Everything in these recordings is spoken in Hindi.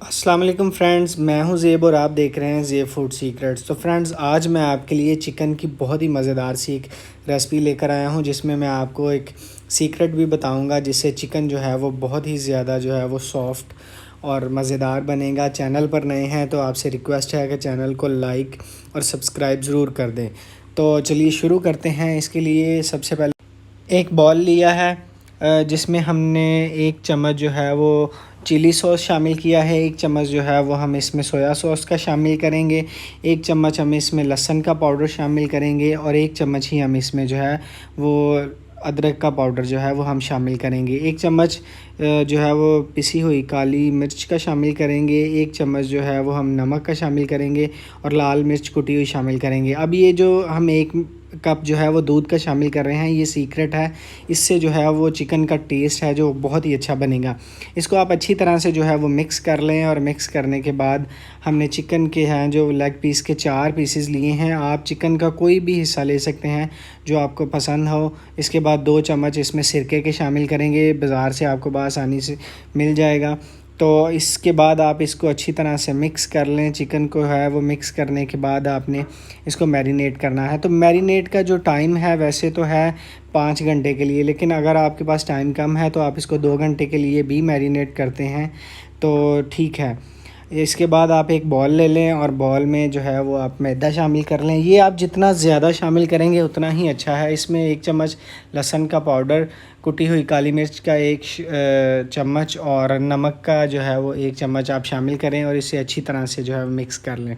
अस्सलाम वालेकुम फ्रेंड्स, मैं हूं ज़ेब और आप देख रहे हैं ज़ेब फूड सीक्रेट्स। तो फ्रेंड्स, आज मैं आपके लिए चिकन की बहुत ही मज़ेदार सी एक रेसिपी लेकर आया हूं, जिसमें मैं आपको एक सीक्रेट भी बताऊंगा, जिससे चिकन जो है वो बहुत ही ज़्यादा जो है वो सॉफ्ट और मज़ेदार बनेगा। चैनल पर नए हैं तो आपसे रिक्वेस्ट है कि चैनल को लाइक और सब्सक्राइब ज़रूर कर दें। तो चलिए शुरू करते हैं। इसके लिए सबसे पहले एक बॉल लिया है, जिसमें हमने 1 चम्मच जो है वो चिली सॉस शामिल किया है। 1 चम्मच जो है वो हम इसमें सोया सॉस का शामिल करेंगे। 1 चम्मच हम इसमें लहसुन का पाउडर शामिल करेंगे और 1 चम्मच ही हम इसमें जो है वो अदरक का पाउडर जो है वो हम शामिल करेंगे। 1 चम्मच जो है वो पिसी हुई काली मिर्च का शामिल करेंगे। 1 चम्मच जो है वो हम नमक का शामिल करेंगे और लाल मिर्च कुटी हुई शामिल करेंगे। अब ये जो हम 1 कप जो है वो दूध का शामिल कर रहे हैं, ये सीक्रेट है। इससे जो है वो चिकन का टेस्ट है जो बहुत ही अच्छा बनेगा। इसको आप अच्छी तरह से जो है वो मिक्स कर लें और मिक्स करने के बाद हमने चिकन के हैं जो लेग पीस के 4 पीसेस लिए हैं। आप चिकन का कोई भी हिस्सा ले सकते हैं जो आपको पसंद हो। इसके बाद 2 चम्मच इसमें सिरके के शामिल करेंगे, बाज़ार से आपको आसानी से मिल जाएगा। तो इसके बाद आप इसको अच्छी तरह से मिक्स कर लें। चिकन को है वो मिक्स करने के बाद आपने इसको मैरिनेट करना है। तो मैरिनेट का जो टाइम है वैसे तो है 5 घंटे के लिए, लेकिन अगर आपके पास टाइम कम है तो आप इसको 2 घंटे के लिए भी मैरिनेट करते हैं तो ठीक है। इसके बाद आप एक बॉल ले लें और बॉल में जो है वो आप मैदा शामिल कर लें। ये आप जितना ज़्यादा शामिल करेंगे उतना ही अच्छा है। इसमें 1 चम्मच लहसुन का पाउडर, कुटी हुई काली मिर्च का 1 चम्मच और नमक का जो है वो 1 चम्मच आप शामिल करें और इसे अच्छी तरह से जो है मिक्स कर लें।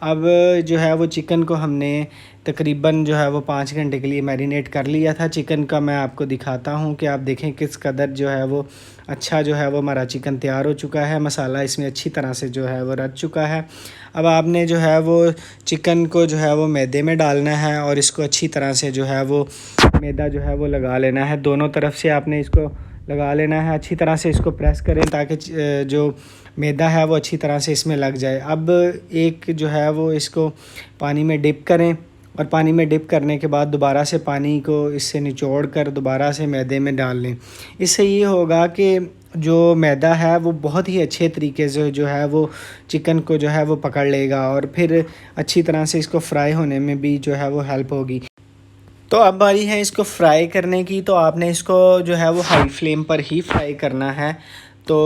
अब जो है वो चिकन को हमने तकरीबन जो है वो 5 घंटे के लिए मैरिनेट कर लिया था। चिकन का मैं आपको दिखाता हूँ कि आप देखें किस कदर जो है वो अच्छा जो है वो हमारा चिकन तैयार हो चुका है। मसाला इसमें अच्छी तरह से जो है वो रच चुका है। अब आपने जो है वो चिकन को जो है वो मैदे में डालना है और इसको अच्छी तरह से जो है वो मैदा जो है वो लगा लेना है। दोनों तरफ से आपने इसको लगा लेना है। अच्छी तरह से इसको प्रेस करें ताकि जो मैदा है वो अच्छी तरह से इसमें लग जाए। अब एक जो है वो इसको पानी में डिप करें और पानी में डिप करने के बाद दोबारा से पानी को इससे निचोड़ कर दोबारा से मैदे में डाल लें। इससे ये होगा कि जो मैदा है वो बहुत ही अच्छे तरीके से जो है वो चिकन को जो है वो पकड़ लेगा और फिर अच्छी तरह से इसको फ्राई होने में भी जो है वो हेल्प होगी। तो अब बारी है इसको फ्राई करने की। तो आपने इसको जो है वो हाई फ्लेम पर ही फ्राई करना है। तो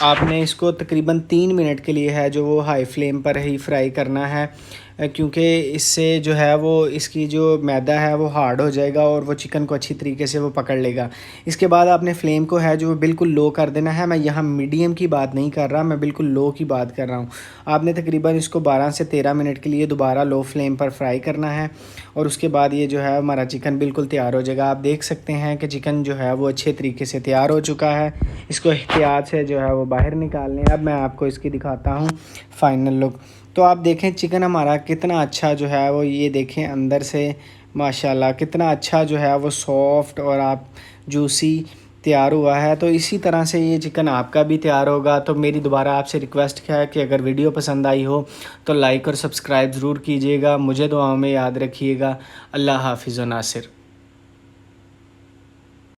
आपने इसको तकरीबन 3 मिनट के लिए है जो वो हाई फ्लेम पर ही फ्राई करना है, क्योंकि इससे जो है वो इसकी जो मैदा है वो हार्ड हो जाएगा और वो चिकन को अच्छी तरीके से वो पकड़ लेगा। इसके बाद आपने फ्लेम को है जो बिल्कुल लो कर देना है। मैं यहाँ मीडियम की बात नहीं कर रहा, मैं बिल्कुल लो की बात कर रहा हूँ। आपने तकरीबन इसको 12 से 13 मिनट के लिए दोबारा लो फ्लेम पर फ्राई करना है और उसके बाद ये जो है हमारा चिकन बिल्कुल तैयार हो जाएगा। आप देख सकते हैं कि चिकन जो है वो अच्छे तरीके से तैयार हो चुका है। इसको एहतियात से जो है वो बाहर निकाल लें। अब मैं आपको इसकी दिखाता हूँ फाइनल लुक। तो आप देखें चिकन हमारा कितना अच्छा जो है वो, ये देखें अंदर से माशाल्लाह कितना अच्छा जो है वो सॉफ्ट और आप जूसी तैयार हुआ है। तो इसी तरह से ये चिकन आपका भी तैयार होगा। तो मेरी दोबारा आपसे रिक्वेस्ट है कि अगर वीडियो पसंद आई हो तो लाइक और सब्सक्राइब ज़रूर कीजिएगा। मुझे दुआओं में याद रखिएगा। अल्लाह हाफिज़ व नासिर।